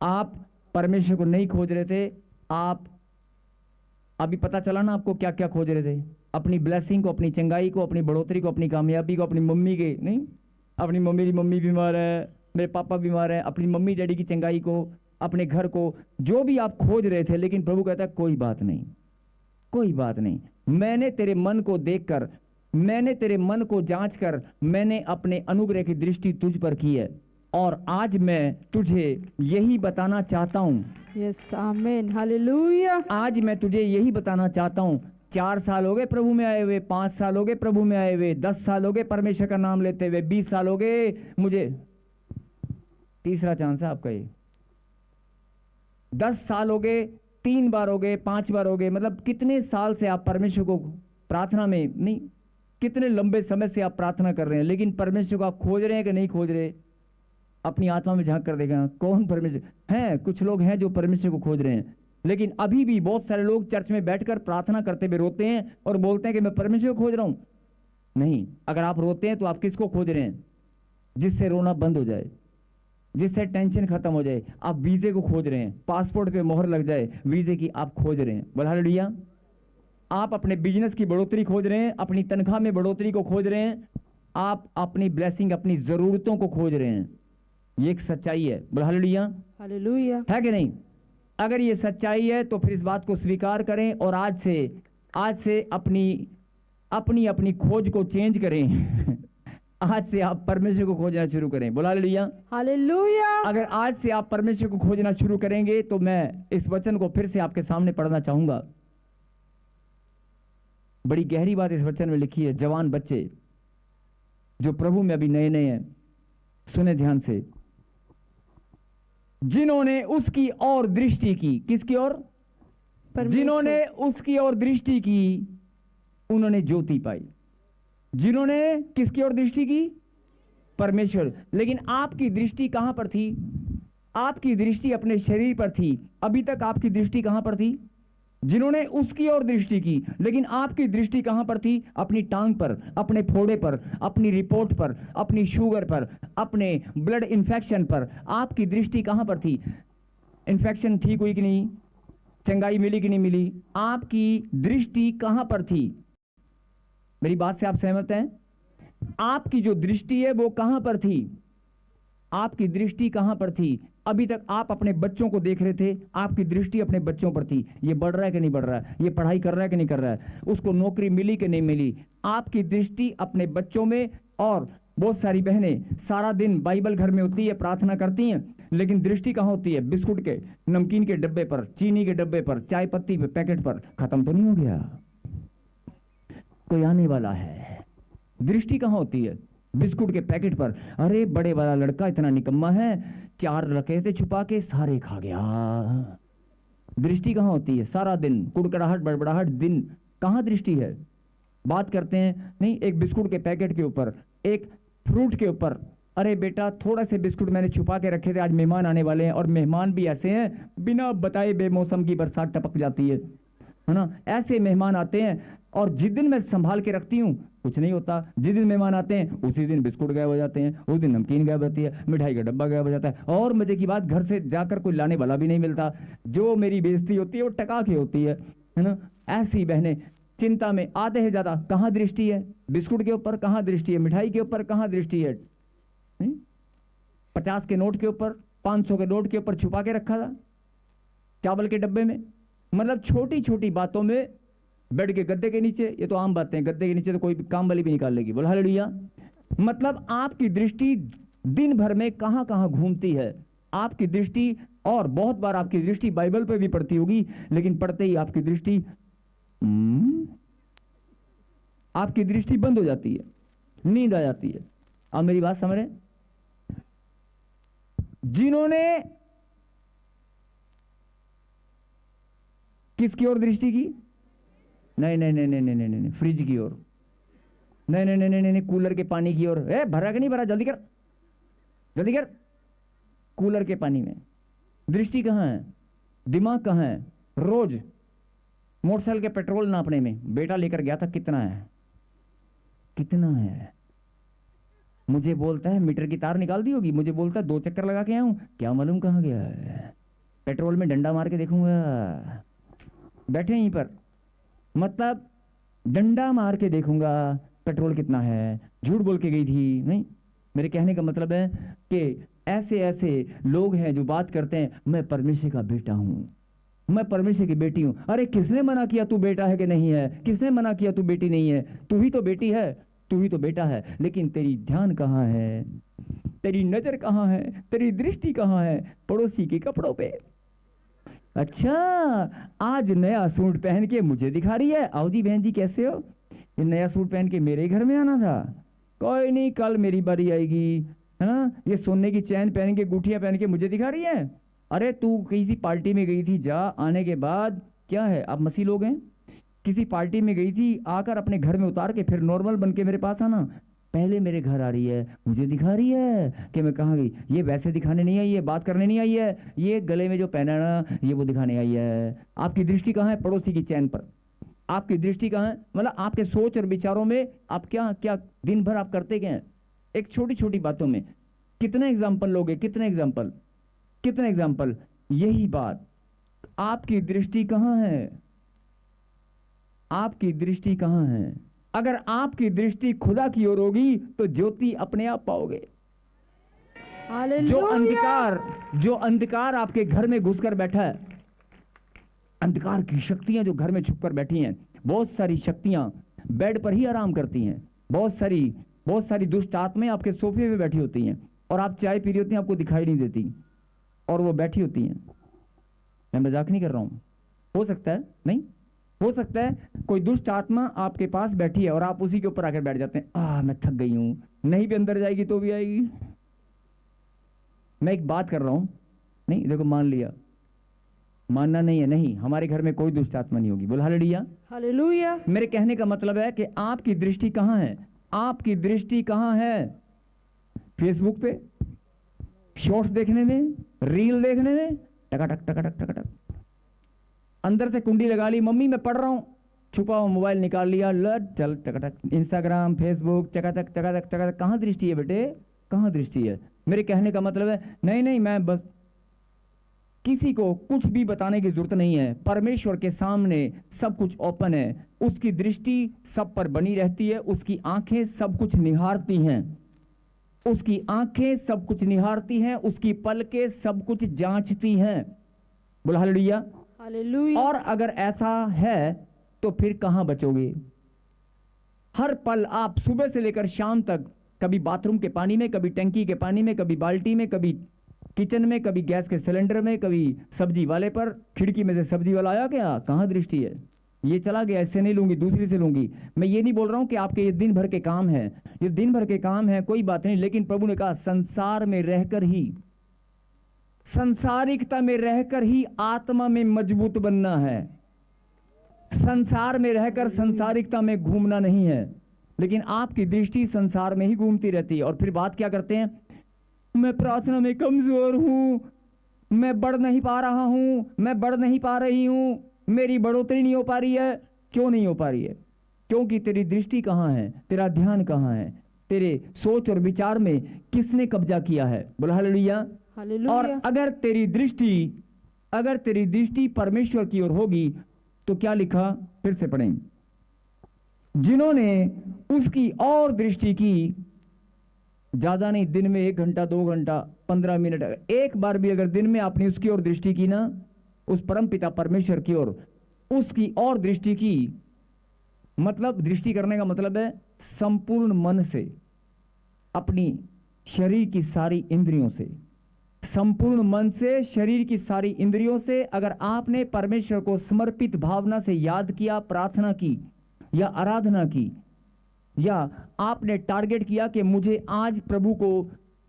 आप परमेश्वर को नहीं खोज रहे थे। आप अभी पता चला ना आपको क्या क्या खोज रहे थे? अपनी ब्लेसिंग को, अपनी चंगाई को, अपनी बढ़ोतरी को, अपनी कामयाबी को, अपनी मम्मी के नहीं, अपनी मम्मी बीमार है, मेरे पापा बीमार है, अपनी मम्मी डैडी की चंगाई को, अपने घर को, जो भी आप खोज रहे थे। लेकिन प्रभु कहता है कोई बात नहीं, कोई बात नहीं, मैंने तेरे मन को देखकर, मैंने तेरे मन को जांच कर, मैंने अपने अनुग्रह की दृष्टि तुझ पर की है, और आज मैं तुझे यही बताना चाहता हूं। यस, आमीन, हालेलुया। आज मैं तुझे यही बताना चाहता हूं। 4 साल हो गए प्रभु में आए हुए, 5 साल हो गए प्रभु में आए हुए, 10 साल हो गए परमेश्वर का नाम लेते हुए, 20 साल हो गए, मुझे तीसरा चांस है आपका ये। 10 साल हो गए, 3 बार हो गए, 5 बार हो गए, मतलब कितने साल से आप परमेश्वर को प्रार्थना में नहीं, कितने लंबे समय से आप प्रार्थना कर रहे हैं, लेकिन परमेश्वर को आप खोज रहे हैं कि नहीं खोज रहे? अपनी आत्मा में झांक कर देखा, कौन परमेश्वर है? कुछ लोग हैं जो परमेश्वर को खोज रहे हैं, लेकिन अभी भी बहुत सारे लोग चर्च में बैठकर प्रार्थना करते हुए रोते हैं और बोलते हैं कि मैं परमेश्वर को खोज रहा हूं। नहीं, अगर आप रोते हैं तो आप किसको खोज रहे हैं? जिससे रोना बंद हो जाए, जिससे टेंशन खत्म हो जाए। आप वीजे को खोज रहे हैं, पासपोर्ट पे मोहर लग जाए, वीजे की आप खोज रहे हैं। बोल हालेलुया। आप अपने बिजनेस की बढ़ोतरी खोज रहे हैं, अपनी तनख्वाह में बढ़ोतरी को खोज रहे हैं, आप अपनी ब्लेसिंग, अपनी जरूरतों को खोज रहे हैं। ये एक सच्चाई है। बोल हालेलुया। हालेलुया। है कि नहीं? अगर ये सच्चाई है तो फिर इस बात को स्वीकार करें और आज से अपनी खोज को चेंज करें। आज से आप परमेश्वर को खोजना शुरू करें। बोला हालेलुया। हालेलुया। अगर आज से आप परमेश्वर को खोजना शुरू करेंगे तो मैं इस वचन को फिर से आपके सामने पढ़ना चाहूंगा। बड़ी गहरी बात इस वचन में लिखी है। जवान बच्चे जो प्रभु में अभी नए नए हैं, सुने ध्यान से। जिन्होंने उसकी ओर दृष्टि की, किसकी ओर? जिन्होंने उसकी ओर दृष्टि की उन्होंने ज्योति पाई। जिन्होंने किसकी ओर दृष्टि की? परमेश्वर। लेकिन आपकी दृष्टि कहां पर थी? आपकी दृष्टि अपने शरीर पर थी। अभी तक आपकी दृष्टि कहां पर थी? जिन्होंने उसकी ओर दृष्टि की, लेकिन आपकी दृष्टि कहां पर थी? अपनी टांग पर, अपने फोड़े पर, अपनी रिपोर्ट पर, अपनी शुगर पर, अपने ब्लड इंफेक्शन पर। आपकी दृष्टि कहां पर थी? इंफेक्शन ठीक हुई कि नहीं? चंगाई मिली कि नहीं मिली? आपकी दृष्टि कहां पर थी? मेरी बात से आप सहमत हैं? आपकी जो दृष्टि है वो कहां पर थी? आपकी दृष्टि कहां पर थी? अभी तक आप अपने बच्चों को देख रहे थे, आपकी दृष्टि अपने बच्चों पर थी। ये बढ़ रहा है कि नहीं बढ़ रहा है? ये पढ़ाई कर रहा है कि नहीं कर रहा है? उसको नौकरी मिली कि नहीं मिली? आपकी दृष्टि अपने बच्चों में। और बहुत सारी बहनें सारा दिन बाइबल घर में होती है, प्रार्थना करती हैं, लेकिन दृष्टि कहां होती है? बिस्कुट के, नमकीन के डब्बे पर, चीनी के डब्बे पर, चाय पत्ती पे, पैकेट पर। खत्म तो नहीं हो गया? कोई आने वाला है। दृष्टि कहां होती है? बिस्कुट के पैकेट पर। अरे बड़े वाला लड़का इतना निकम्मा है, 4 रखे थे छुपा के, सारे खा गया। दृष्टि कहां होती है? सारा दिन कुड़कड़ाहट, बड़बड़ाहट, दिन। कहां दृष्टि है? बात करते हैं नहीं, एक बिस्कुट के पैकेट के ऊपर, एक फ्रूट के ऊपर। अरे बेटा, थोड़ा से बिस्कुट मैंने छुपा के रखे थे, आज मेहमान आने वाले हैं। और मेहमान भी ऐसे हैं, बिना बताए बेमौसम की बरसात टपक जाती है ना? ऐसे मेहमान आते हैं। और जिस दिन मैं संभाल के रखती हूँ कुछ नहीं होता, जिस दिन मेहमान आते हैं उसी दिन बिस्कुट गायब हो जाते हैं, उस दिन नमकीन गायब होती है, मिठाई का डब्बा गायब हो जाता है। और मजे की बात, घर से जाकर कोई लाने वाला भी नहीं मिलता। जो मेरी बेइज्जती होती है वो टका के होती है ना? ऐसी बहनें चिंता में आते हैं ज्यादा। कहां दृष्टि है? बिस्कुट के ऊपर कहां दृष्टि है? मिठाई के ऊपर कहां दृष्टि है? 50 के नोट के ऊपर, 500 के नोट के ऊपर छुपा के रखा था, चावल के डब्बे में। मतलब छोटी छोटी बातों में, बेड के गद्दे के नीचे, ये तो आम बातें हैं, गद्दे के नीचे तो कोई काम वाली भी निकाल लेगी। बोल हालेलुया। मतलब आपकी दृष्टि दिन भर में कहां कहां घूमती है? आपकी दृष्टि, और बहुत बार आपकी दृष्टि बाइबल पे भी पड़ती होगी, लेकिन पढ़ते ही आपकी दृष्टि आपकी दृष्टि बंद हो जाती है, नींद आ जाती है। आप मेरी बात समझ रहे? जिन्होंने किसकी ओर दृष्टि की? नहीं नहीं नहीं नहीं नहीं नहीं नहीं, फ्रिज की ओर। नहीं नहीं नहीं नहीं नहीं, कूलर के पानी की ओर। भरा कि नहीं भरा? जल्दी कर, जल्दी कर। कूलर के पानी में दृष्टि कहां है? दिमाग कहां है? रोज मोटरसाइकिल के पेट्रोल नापने में बेटा लेकर गया था, कितना है, कितना है? मुझे बोलता है मीटर की तार निकाल दी होगी, मुझे बोलता है 2 चक्कर लगा के आऊं, क्या मालूम कहां गया है। पेट्रोल में डंडा मार के देखूंगा, बैठे यहीं पर, मतलब डंडा मार के देखूंगा पेट्रोल कितना है। झूठ बोल के गई थी? नहीं। मेरे कहने का मतलब है कि ऐसे ऐसे लोग हैं जो बात करते हैं, मैं परमेश्वर का बेटा हूं, मैं परमेश्वर की बेटी हूं। अरे किसने मना किया तू बेटा है कि नहीं है? किसने मना किया तू बेटी नहीं है? तू ही तो बेटी है, तू ही तो बेटा है। लेकिन तेरी ध्यान कहां है? तेरी नजर कहां है? तेरी दृष्टि कहां है? पड़ोसी के कपड़ों पे। अच्छा, आज नया सूट पहन के मुझे दिखा रही है, आओ जी बहन जी कैसे हो? ये नया सूट पहन के मेरे घर में आना था, कोई नहीं कल मेरी बारी आएगी, है ना? ये सोने की चैन पहन के, गुठिया पहन के मुझे दिखा रही है। अरे तू किसी पार्टी में गई थी, जा, आने के बाद क्या है, आप मसीह लोग हैं, किसी पार्टी में गई थी, आकर अपने घर में उतार के फिर नॉर्मल बन के मेरे पास आना। पहले मेरे घर आ रही है, मुझे दिखा रही है कि मैं कहाँ गई। ये वैसे दिखाने नहीं आई है, बात करने नहीं आई है, ये गले में जो पहना है ना, ये वो दिखाने आई है। आपकी दृष्टि कहाँ है? पड़ोसी की चैन पर। आपकी दृष्टि कहाँ है? मतलब आपके सोच और विचारों में आप क्या क्या दिन भर आप करते क्या हैं? एक छोटी छोटी बातों में। कितने एग्जाम्पल लोगे? कितने एग्जाम्पल, कितने एग्जाम्पल? यही बात, आपकी दृष्टि कहाँ है? आपकी दृष्टि कहाँ है? अगर आपकी दृष्टि खुदा की ओर होगी तो ज्योति अपने आप पाओगे। जो अंधकार आपके घर में घुसकर बैठा है, अंधकार की शक्तियां जो घर में छुपकर बैठी हैं, बहुत सारी शक्तियां बेड पर ही आराम करती हैं, बहुत सारी दुष्ट आत्माएं आपके सोफे पे बैठी होती हैं, और आप चाय पी रही होती हैं, आपको दिखाई नहीं देती, और वो बैठी होती हैं। मैं मजाक नहीं कर रहा हूं। हो सकता है, नहीं हो सकता है कोई दुष्ट आत्मा आपके पास बैठी है और आप उसी के ऊपर आकर बैठ जाते हैं। मैं थक गई हूं, नहीं भी अंदर जाएगी तो भी आएगी। मैं एक बात कर रहा हूं, नहीं देखो, मान लिया, मानना नहीं है, नहीं, हमारे घर में कोई दुष्ट आत्मा नहीं होगी। बोल हालेलुया, हालेलुया। मेरे कहने का मतलब है कि आपकी दृष्टि कहां है? आपकी दृष्टि कहां है? फेसबुक पे शॉर्ट्स देखने में, रील देखने में, टकाटक टकाटक टकाटक, अंदर से कुंडी लगा ली, मम्मी मैं पढ़ रहा हूं, छुपा हुआ मोबाइल निकाल लिया, लट चल टकाटक, इंस्टाग्राम, फेसबुक, चकाचक चकाचक चकाचक। कहां दृष्टि है बेटे? कहां दृष्टि है? मेरे कहने का मतलब है, नहीं नहीं, मैं बस किसी को कुछ भी बताने की जरूरत नहीं है। परमेश्वर के सामने सब कुछ ओपन है। उसकी दृष्टि सब पर बनी रहती है। उसकी आंखें सब कुछ निहारती हैं। उसकी आंखें सब कुछ निहारती हैं। उसकी पलकें सब कुछ जांचती हैं। बोला हालेलुया। हालेलुया। और अगर ऐसा है तो फिर कहां बचोगे? हर पल आप सुबह से लेकर शाम तक, कभी बाथरूम के पानी में, कभी टंकी के पानी में, कभी बाल्टी में, कभी किचन में, कभी गैस के सिलेंडर में, कभी सब्जी वाले पर, खिड़की में से सब्जी वाला आया क्या, कहां दृष्टि है? ये चला गया, इससे नहीं लूंगी, दूसरी से लूंगी। मैं ये नहीं बोल रहा हूं कि आपके ये दिन भर के काम है, ये दिन भर के काम है, कोई बात नहीं, लेकिन प्रभु ने कहा संसार में रहकर ही, संसारिकता में रहकर ही आत्मा में मजबूत बनना है। संसार में रहकर संसारिकता में घूमना नहीं है। लेकिन आपकी दृष्टि संसार में ही घूमती रहती है। और फिर बात क्या करते हैं? मैं प्रार्थना में कमजोर हूं, मैं बढ़ नहीं पा रहा हूं, मैं बढ़ नहीं पा रही हूं, मेरी बढ़ोतरी नहीं हो पा रही है। क्यों नहीं हो पा रही है? क्योंकि तेरी दृष्टि कहां है, तेरा ध्यान कहां है, तेरे सोच और विचार में किसने कब्जा किया है? बोला हालेलुया। और अगर तेरी दृष्टि परमेश्वर की ओर होगी तो क्या लिखा, फिर से पढ़ें, जिन्होंने उसकी और दृष्टि की, ज्यादा नहीं, दिन में 1 घंटा 2 घंटा 15 मिनट, एक बार भी अगर दिन में आपने उसकी ओर दृष्टि की ना, उस परम पिता परमेश्वर की ओर उसकी और दृष्टि की, मतलब दृष्टि करने का मतलब है संपूर्ण मन से, अपनी शरीर की सारी इंद्रियों से, संपूर्ण मन से, शरीर की सारी इंद्रियों से अगर आपने परमेश्वर को समर्पित भावना से याद किया, प्रार्थना की या आराधना की, या आपने टारगेट किया कि मुझे आज प्रभु को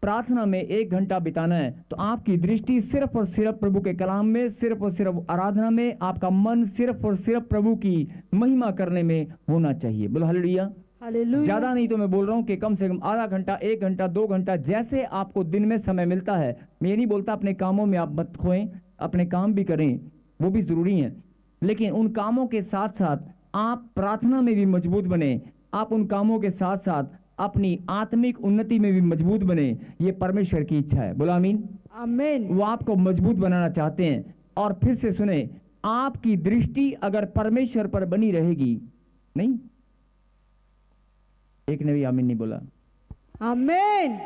प्रार्थना में 1 घंटा बिताना है, तो आपकी दृष्टि सिर्फ और सिर्फ प्रभु के कलाम में, सिर्फ और सिर्फ आराधना में, आपका मन सिर्फ और सिर्फ प्रभु की महिमा करने में होना चाहिए। बोलो हालेलुया। ज्यादा नहीं तो मैं बोल रहा हूं कि कम से कम आधा घंटा, 1 घंटा, 2 घंटा, जैसे आपको दिन में समय मिलता है। मैं ये नहीं बोलता अपने कामों में आप मत खोएं, अपने काम भी करें, वो भी जरूरी है, लेकिन उन कामों के साथ साथ आप प्रार्थना में भी मजबूत बने। आप उन कामों के साथ साथ अपनी आत्मिक उन्नति में भी मजबूत बने। ये परमेश्वर की इच्छा है। बोला आमीन। आमीन। वो आपको मजबूत बनाना चाहते हैं। और फिर से सुने, आपकी दृष्टि अगर परमेश्वर पर बनी रहेगी, नहीं, एक ने भी आमीन नहीं बोला। आमीन।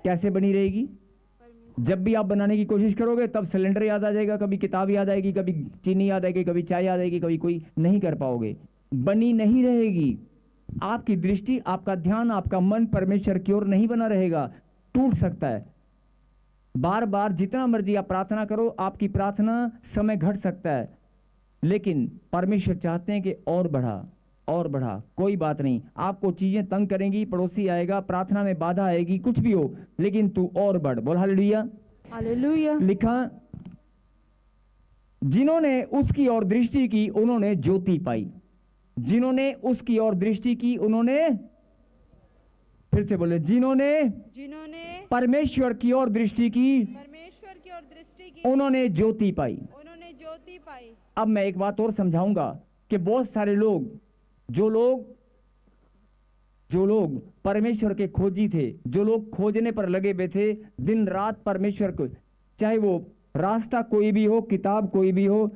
कैसे बनी रहेगी? जब भी आप बनाने की कोशिश करोगे तब सिलेंडर याद आ जाएगा, कभी किताब याद आएगी, कभी चीनी याद आएगी, कभी चाय याद आएगी, कभी कोई, नहीं कर पाओगे, बनी नहीं रहेगी। आपकी दृष्टि, आपका ध्यान, आपका मन परमेश्वर की ओर नहीं बना रहेगा, टूट सकता है। बार बार जितना मर्जी आप प्रार्थना करो, आपकी प्रार्थना समय घट सकता है, लेकिन परमेश्वर चाहते हैं कि और बढ़ा, और बढ़ा। कोई बात नहीं, आपको चीजें तंग करेंगी, पड़ोसी आएगा, प्रार्थना में बाधा आएगी, कुछ भी हो, लेकिन तू और बढ़। बोल हालेलुया। हालेलुया। लिखा, जिन्होंने उसकी ओर दृष्टि की उन्होंने ज्योति पाई। जिन्होंने उसकी ओर दृष्टि की उन्होंने, फिर से बोले, जिन्होंने परमेश्वर की ओर दृष्टि की उन्होंने ज्योति पाई। अब मैं एक बात और समझाऊंगा कि बहुत सारे लोग, जो लोग परमेश्वर के खोजी थे, जो लोग खोजने पर लगे हुए थे दिन रात परमेश्वर को, चाहे वो रास्ता कोई भी हो, किताब कोई भी हो,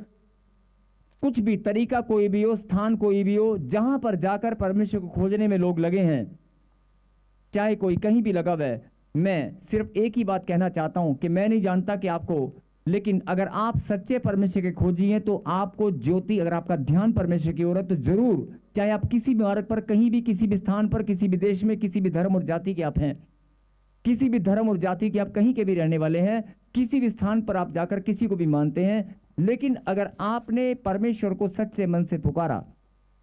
कुछ भी तरीका कोई भी हो, स्थान कोई भी हो, जहां पर जाकर परमेश्वर को खोजने में लोग लगे हैं, चाहे कोई कहीं भी लगा हुआ है, मैं सिर्फ एक ही बात कहना चाहता हूं कि मैं नहीं जानता कि आपको, लेकिन अगर आप सच्चे परमेश्वर के खोजी हैं तो आपको ज्योति, अगर आपका ध्यान परमेश्वर की ओर है तो जरूर, चाहे आप किसी भी मार्ग पर, कहीं भी, किसी भी स्थान पर, किसी भी देश में, किसी भी धर्म और जाति के आप हैं, किसी भी धर्म और जाति के आप कहीं के भी रहने वाले हैं, किसी भी स्थान पर आप जाकर किसी को भी मानते हैं, लेकिन अगर आपने परमेश्वर को सच्चे मन से पुकारा,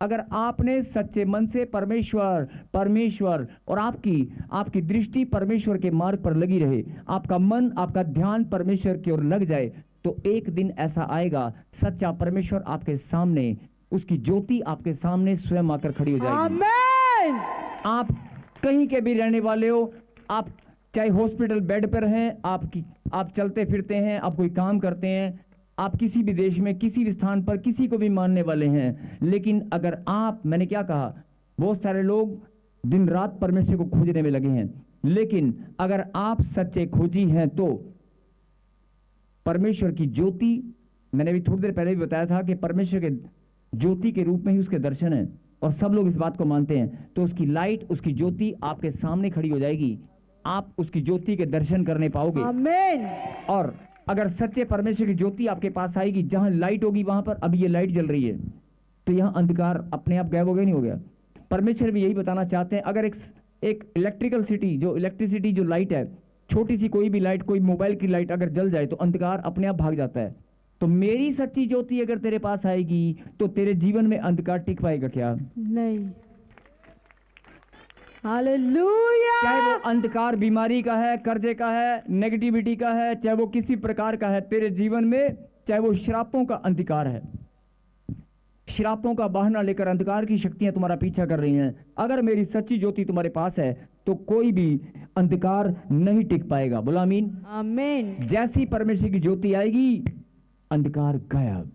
अगर आपने सच्चे मन से परमेश्वर और आपकी दृष्टि परमेश्वर के मार्ग पर लगी रहे, आपका मन, आपका ध्यान परमेश्वर की ओर लग जाए, तो एक दिन ऐसा आएगा, सच्चा परमेश्वर आपके सामने, उसकी ज्योति आपके सामने स्वयं आकर खड़ी हो जाएगी। आमीन। आप कहीं के भी रहने वाले हो, आप चाहे हॉस्पिटल बेड पर हैं, आप चलते फिरते हैं, आप कोई काम करते हैं, आप किसी भी देश में, किसी भी स्थान पर किसी को भी मानने वाले हैं, लेकिन अगर आप, मैंने क्या कहा, बहुत सारे लोग दिन रात परमेश्वर को खोजने में लगे हैं, लेकिन अगर आप सच्चे खोजी हैं तो परमेश्वर की ज्योति, मैंने अभी थोड़ी देर पहले भी बताया था कि परमेश्वर के ज्योति के रूप में ही उसके दर्शन है, और सब लोग इस बात को मानते हैं। तो उसकी लाइट, उसकी ज्योति आपके सामने खड़ी हो जाएगी, आप उसकी ज्योति के दर्शन करने पाओगे। आमीन। और अगर सच्चे परमेश्वर की ज्योति आपके पास आएगी, जहां लाइट होगी वहां पर, अभी ये लाइट जल रही है तो यहां अंधकार अपने आप गायब हो गया, नहीं हो गया। परमेश्वर भी यही बताना चाहते हैं, अगर एक इलेक्ट्रिसिटी जो लाइट है, छोटी सी कोई भी लाइट, कोई मोबाइल की लाइट अगर जल जाए तो अंधकार अपने आप भाग जाता है। तो मेरी सच्ची ज्योति अगर तेरे पास आएगी तो तेरे जीवन में अंधकार टिक पाएगा क्या? नहीं। हालेलुया। चाहे वो अंधकार बीमारी का है, कर्जे का है, नेगेटिविटी का है, चाहे वो किसी प्रकार का है तेरे जीवन में, चाहे वो श्रापों का अंधकार है, श्रापों का बहाना लेकर अंधकार की शक्तियां तुम्हारा पीछा कर रही हैं, अगर मेरी सच्ची ज्योति तुम्हारे पास है तो कोई भी अंधकार नहीं टिक पाएगा। बोला आमीन। आमीन। जैसी परमेश्वर की ज्योति आएगी, अंधकार गायब,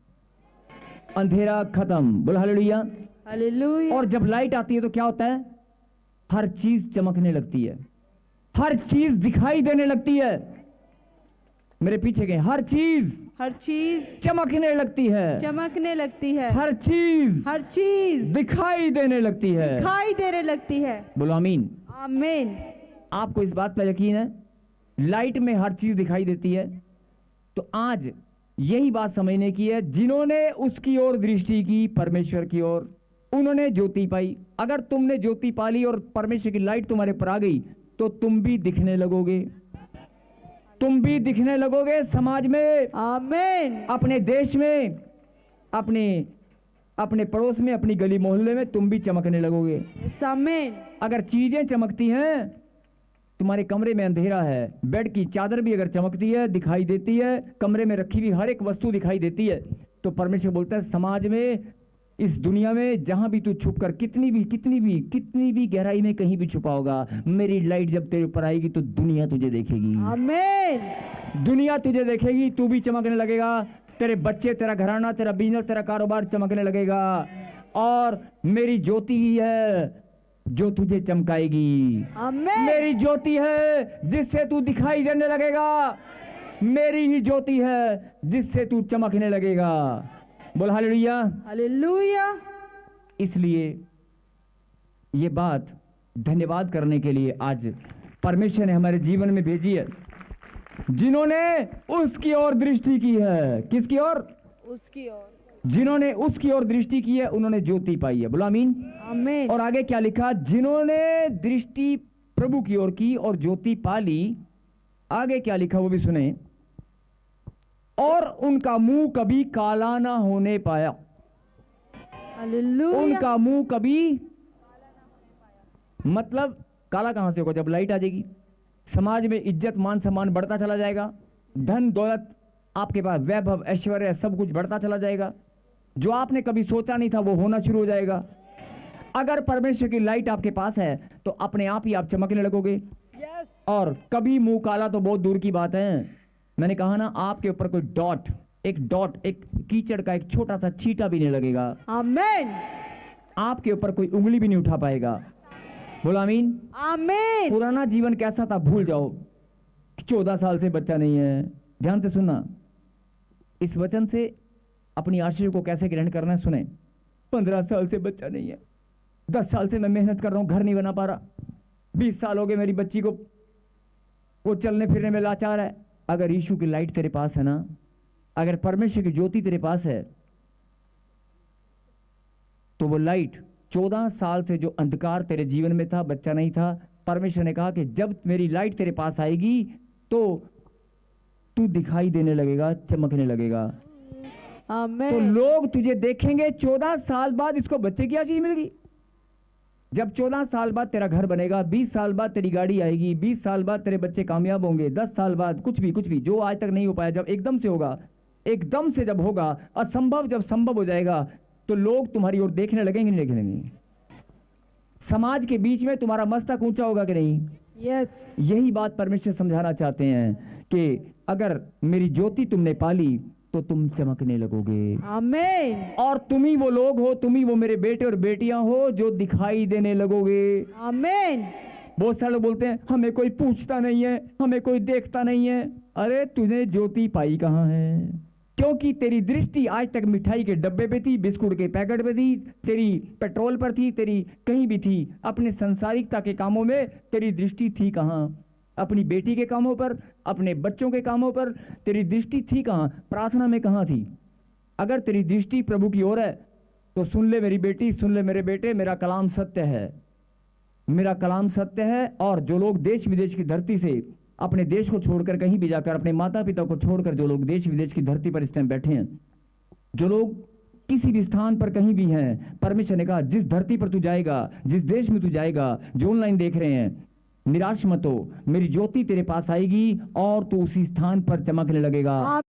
अंधेरा खत्म। बोला हालेलुया। हालेलुया। और जब लाइट आती है तो क्या होता है? हर चीज चमकने लगती है, हर चीज दिखाई देने लगती है। मेरे पीछे गए, हर चीज चमकने लगती है, चमकने लगती है, हर चीज दिखाई देने लगती है, दिखाई देने लगती है। बोलो आमीन। आमीन। आपको इस बात पर यकीन है? लाइट में हर चीज दिखाई देती है। तो आज यही बात समझने की है, जिन्होंने उसकी ओर दृष्टि की, परमेश्वर की ओर, उन्होंने ज्योति पाई। अगर तुमने ज्योति पाली और परमेश्वर की लाइट तुम्हारे पर आ गई तो तुम भी दिखने लगोगे, तुम भी दिखने लगोगे समाज में, आमीन। अपने देश में, अपने पड़ोस में, अपनी गली मोहल्ले में तुम भी चमकने लगोगे। आमीन। अगर चीजें चमकती हैं, तुम्हारे कमरे में अंधेरा है, बेड की चादर भी अगर चमकती है, दिखाई देती है, कमरे में रखी हुई हर एक वस्तु दिखाई देती है, तो परमेश्वर बोलता है समाज में, इस दुनिया में जहां भी तू छुप कर कितनी भी गहराई में कहीं भी छुपा होगा, मेरी लाइट जब तेरे ऊपर आएगी तो दुनिया तुझे देखेगी। आमीन। दुनिया तुझे देखेगी, तू भी चमकने लगेगा, तेरे बच्चे, तेरा घराना, तेरा बिजनेस, तेरा कारोबार चमकने लगेगा। और मेरी ज्योति ही है जो तुझे चमकाएगी। आमीन। मेरी ज्योति है जिससे तू दिखाई देने लगेगा, मेरी ही ज्योति है जिससे तू चमकने लगेगा। बोल हालेलुया। हालेलुया। इसलिए ये बात धन्यवाद करने के लिए आज परमेश्वर ने हमारे जीवन में भेजी है, जिन्होंने उसकी ओर दृष्टि की है। किसकी ओर? उसकी ओर। जिन्होंने उसकी ओर दृष्टि की है उन्होंने ज्योति पाई है। बोलो आमीन। आमीन। और आगे क्या लिखा? जिन्होंने दृष्टि प्रभु की ओर की और ज्योति पाली, आगे क्या लिखा वो भी सुने। और उनका मुंह कभी काला ना होने पाया। हालेलुया। उनका मुंह कभी, मतलब काला कहां से होगा? जब लाइट आ जाएगी, समाज में इज्जत मान सम्मान बढ़ता चला जाएगा, धन दौलत आपके पास, वैभव ऐश्वर्य सब कुछ बढ़ता चला जाएगा, जो आपने कभी सोचा नहीं था वो होना शुरू हो जाएगा। अगर परमेश्वर की लाइट आपके पास है तो अपने आप ही आप चमकने लगोगे। और कभी मुंह काला तो बहुत दूर की बात है। मैंने कहा ना, आपके ऊपर कोई डॉट, एक कीचड़ का एक छोटा सा छींटा भी नहीं लगेगा। आमीन। आपके ऊपर कोई उंगली भी नहीं उठा पाएगा। बोला आमीन। आमीन। पुराना जीवन कैसा था भूल जाओ। 14 साल से बच्चा नहीं है, ध्यान से सुनना, इस वचन से अपनी आशीष को कैसे ग्रहण करना है सुने। 15 साल से बच्चा नहीं है, 10 साल से मैं मेहनत कर रहा हूं, घर नहीं बना पा रहा, 20 साल हो गए मेरी बच्ची को, वो चलने फिरने में लाचार है। अगर यीशु की लाइट तेरे पास है ना, अगर परमेश्वर की ज्योति तेरे पास है, तो वो लाइट 14 साल से जो अंधकार तेरे जीवन में था, बच्चा नहीं था, परमेश्वर ने कहा कि जब मेरी लाइट तेरे पास आएगी तो तू दिखाई देने लगेगा, चमकने लगेगा। आमीन। तो लोग तुझे देखेंगे। 14 साल बाद इसको बच्चे की क्या चीज मिल गई? जब 14 साल बाद तेरा घर बनेगा, 20 साल बाद तेरी गाड़ी आएगी, 20 साल बाद तेरे बच्चे कामयाब होंगे, 10 साल बाद कुछ भी जो आज तक नहीं हो पाया, जब एकदम से होगा, एकदम से जब होगा, असंभव जब संभव हो जाएगा, तो लोग तुम्हारी ओर देखने लगेंगे, नहीं देखेंगे? समाज के बीच में तुम्हारा मस्तक ऊंचा होगा कि नहीं? यस। यही बात परमेश्वर समझाना चाहते हैं कि अगर मेरी ज्योति तुमने पाली तो तुम चमकने लगोगे। आमीन। और तुम ही वो लोग हो, तुम ही वो मेरे बेटे और बेटियां हो जो दिखाई देने लगोगे। आमीन। बहुत सारे लोग बोलते हैं हमें कोई पूछता नहीं है, हमें कोई देखता नहीं है। अरे तूने ज्योति पाई कहाँ है? क्योंकि तेरी दृष्टि आज तक मिठाई के डब्बे पे थी, बिस्कुट के पैकेट पे थी, तेरी पेट्रोल पर थी, तेरी कहीं भी थी। अपने संसारिकता के कामों में तेरी दृष्टि थी कहाँ? अपनी बेटी के कामों पर, अपने बच्चों के कामों पर तेरी दृष्टि थी कहाँ? प्रार्थना में कहाँ थी? अगर तेरी दृष्टि प्रभु की ओर है तो सुन ले मेरी बेटी, सुन ले मेरे बेटे, मेरा कलाम सत्य है, मेरा कलाम सत्य है। और जो लोग देश विदेश की धरती से अपने देश को छोड़कर कहीं भी जाकर, अपने माता पिता को छोड़कर जो लोग देश विदेश की धरती पर इस टाइम बैठे हैं, जो लोग किसी भी स्थान पर कहीं भी हैं, परमेश्वर ने कहा जिस धरती पर तू जाएगा, जिस देश में तू जाएगा, जो ऑनलाइन देख रहे हैं, निराश मत हो, मेरी ज्योति तेरे पास आएगी और तू उसी स्थान पर चमकने लगेगा।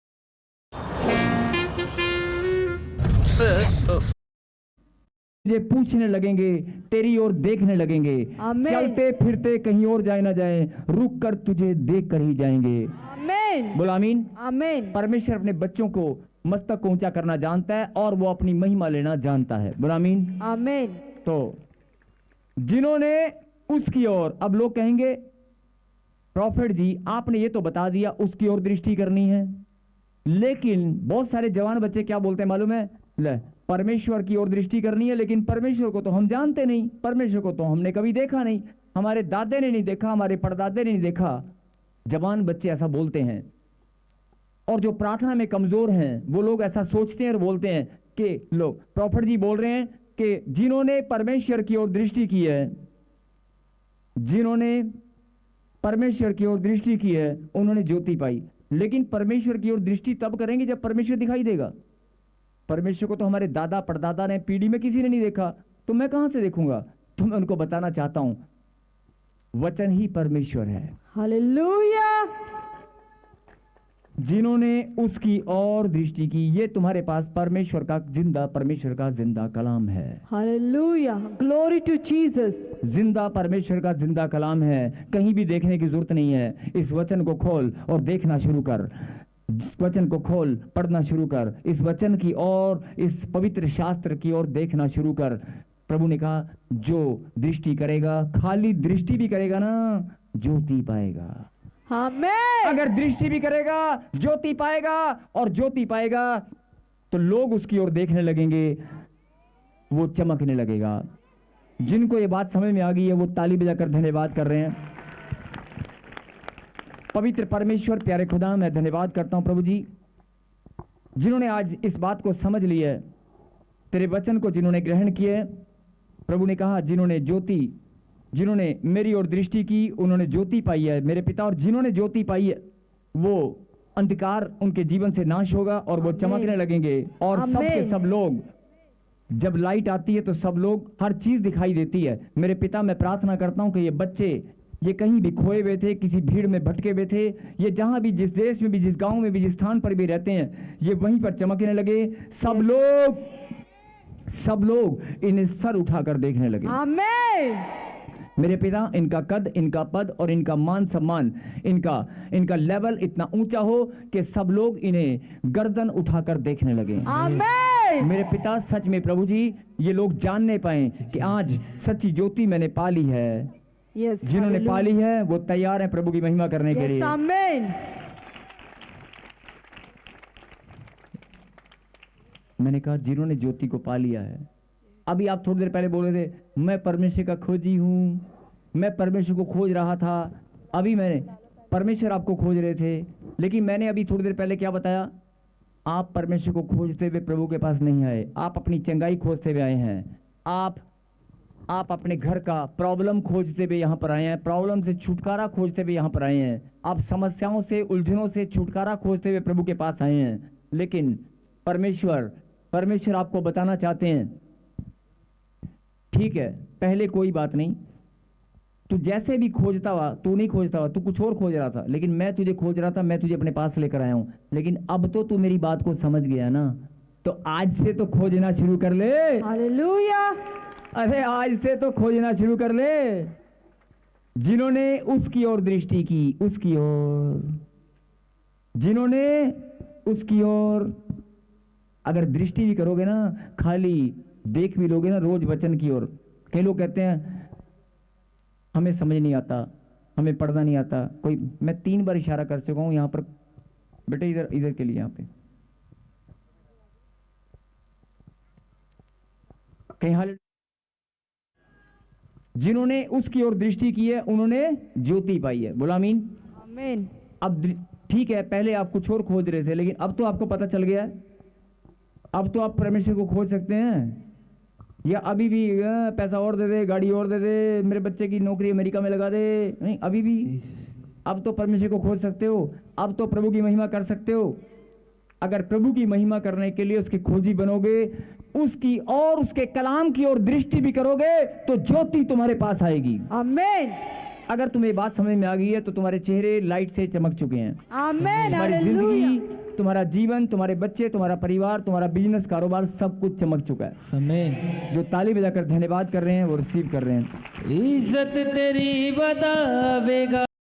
मुझे पूछने लगेंगे, तेरी ओर देखने लगेंगे, आमीन। चलते फिरते कहीं और जाए ना जाए, रुक कर तुझे देख कर ही जाएंगे। आमीन। बोल आमीन। आमीन। परमेश्वर अपने बच्चों को मस्तक को ऊंचा करना जानता है और वो अपनी महिमा लेना जानता है। बोल आमीन। आमीन। तो जिन्होंने उसकी ओर, अब लोग कहेंगे प्रॉफिट जी आपने ये तो बता दिया उसकी ओर दृष्टि करनी है, लेकिन बहुत सारे जवान बच्चे क्या बोलते हैं मालूम है? ले परमेश्वर की ओर दृष्टि करनी है, लेकिन परमेश्वर को तो हम जानते नहीं, परमेश्वर को तो हमने कभी देखा नहीं, हमारे दादे ने नहीं देखा, हमारे परदादे ने नहीं देखा। जवान बच्चे ऐसा बोलते हैं। और जो प्रार्थना में कमजोर हैं वो लोग ऐसा सोचते हैं और बोलते हैं कि लोग, प्रॉफिट जी बोल रहे हैं कि जिन्होंने परमेश्वर की ओर दृष्टि की है, जिन्होंने परमेश्वर की ओर दृष्टि की है उन्होंने ज्योति पाई। लेकिन परमेश्वर की ओर दृष्टि तब करेंगे जब परमेश्वर दिखाई देगा। परमेश्वर को तो हमारे दादा परदादा ने, पीढ़ी में किसी ने नहीं देखा, तो मैं कहां से देखूंगा? तो मैं उनको बताना चाहता हूं वचन ही परमेश्वर है। हालेलुया। जिन्होंने उसकी ओर दृष्टि की, ये तुम्हारे पास परमेश्वर का जिंदा कलाम है। हालेलुया। Glory to Jesus. जिंदा परमेश्वर का जिंदा कलाम है। कहीं भी देखने की जरूरत नहीं है। इस वचन को खोल और देखना शुरू कर, इस वचन को खोल, पढ़ना शुरू कर, इस वचन की ओर, इस पवित्र शास्त्र की ओर देखना शुरू कर। प्रभु ने कहा जो दृष्टि करेगा, खाली दृष्टि भी करेगा ना, ज्योति पाएगा। आमीन। अगर दृष्टि भी करेगा ज्योति पाएगा, और ज्योति पाएगा तो लोग उसकी ओर देखने लगेंगे, वो चमकने लगेगा। जिनको ये बात समझ में आ गई है वो ताली बजाकर धन्यवाद कर रहे हैं। पवित्र परमेश्वर, प्यारे खुदा, मैं धन्यवाद करता हूं प्रभु जी, जिन्होंने आज इस बात को समझ लिया है, तेरे वचन को जिन्होंने ग्रहण किए। प्रभु ने कहा जिन्होंने ज्योति, जिन्होंने मेरी ओर दृष्टि की उन्होंने ज्योति पाई है मेरे पिता, और जिन्होंने ज्योति पाई है वो अंधकार उनके जीवन से नाश होगा और वो चमकने लगेंगे। और सब के सब लोग, जब लाइट आती है तो सब लोग, हर चीज दिखाई देती है। मेरे पिता, मैं प्रार्थना करता हूं कि ये बच्चे, ये कहीं भी खोए हुए थे, किसी भीड़ में भटके हुए थे, ये जहां भी, जिस देश में भी, जिस गांव में भी, जिस स्थान पर भी रहते हैं, ये वहीं पर चमकने लगे। सब लोग इन्हें सर उठाकर देखने लगे। आमीन। मेरे पिता, इनका कद, इनका पद और इनका मान सम्मान, इनका लेवल इतना ऊंचा हो कि सब लोग इन्हें गर्दन उठाकर देखने लगे। आमीन। मेरे पिता, सच में प्रभु जी, ये लोग जानने पाए कि आज सच्ची ज्योति मैंने पाली है। यस, जिन्होंने पाली है वो तैयार है प्रभु की महिमा करने के लिए। आमीन। मैंने कहा जिन्होंने ज्योति को पा लिया है। अभी आप थोड़ी देर पहले बोल रहे थे मैं परमेश्वर का खोजी हूं, मैं परमेश्वर को खोज रहा था। अभी मैंने, परमेश्वर आपको खोज रहे थे, लेकिन मैंने अभी थोड़ी देर पहले क्या बताया? आप परमेश्वर को खोजते हुए प्रभु के पास नहीं आए, आप अपनी चंगाई खोजते हुए आए हैं। आप अपने घर का प्रॉब्लम खोजते हुए यहाँ पर आए हैं, प्रॉब्लम से छुटकारा खोजते हुए यहाँ पर आए हैं। आप समस्याओं से, उलझनों से छुटकारा खोजते हुए प्रभु के पास आए हैं। लेकिन परमेश्वर आपको बताना चाहते हैं, ठीक है, पहले कोई बात नहीं, तू जैसे भी खोजता हुआ, तू नहीं खोजता हुआ, तू कुछ और खोज रहा था, लेकिन मैं तुझे खोज रहा था, मैं तुझे अपने पास लेकर आया हूं। लेकिन अब तो तू मेरी बात को समझ गया ना, तो आज से तो खोजना शुरू कर ले। हालेलुया। अरे आज से तो खोजना शुरू कर ले। जिन्होंने उसकी ओर दृष्टि की, उसकी ओर, जिन्होंने उसकी ओर, अगर दृष्टि भी करोगे ना, खाली देख भी लोगे ना रोज वचन की ओर। कई लोग कहते हैं हमें समझ नहीं आता, हमें पढ़ना नहीं आता। कोई, मैं 3 बार इशारा कर चुका हूं यहाँ पर, बेटे इधर इधर के लिए, यहाँ पे कहीं हाल। जिन्होंने उसकी ओर दृष्टि की है उन्होंने ज्योति पाई है। बोला आमीन। आमीन। अब ठीक है, पहले आप कुछ और खोज रहे थे, लेकिन अब तो आपको पता चल गया है। अब तो आप परमेश्वर को खोज सकते हैं। या अभी भी पैसा और दे दे, गाड़ी और दे दे, मेरे बच्चे की नौकरी अमेरिका में लगा दे, नहीं, अभी भी अब तो परमेश्वर को खोज सकते हो। अब तो प्रभु की महिमा कर सकते हो। अगर प्रभु की महिमा करने के लिए उसके खोजी बनोगे, उसकी और उसके कलाम की ओर दृष्टि भी करोगे, तो ज्योति तुम्हारे पास आएगी। आमीन। अगर तुम्हें बात समझ में आ गई है तो तुम्हारे चेहरे लाइट से चमक चुके हैं। आमीन। तुम्हारी हालेलुया। जिंदगी, तुम्हारा जीवन, तुम्हारे बच्चे, तुम्हारा परिवार, तुम्हारा बिजनेस, कारोबार, सब कुछ चमक चुका है। आमीन। जो ताली बजाकर धन्यवाद कर रहे हैं वो रिसीव कर रहे हैं। इज्जत तेरी बतावेगा।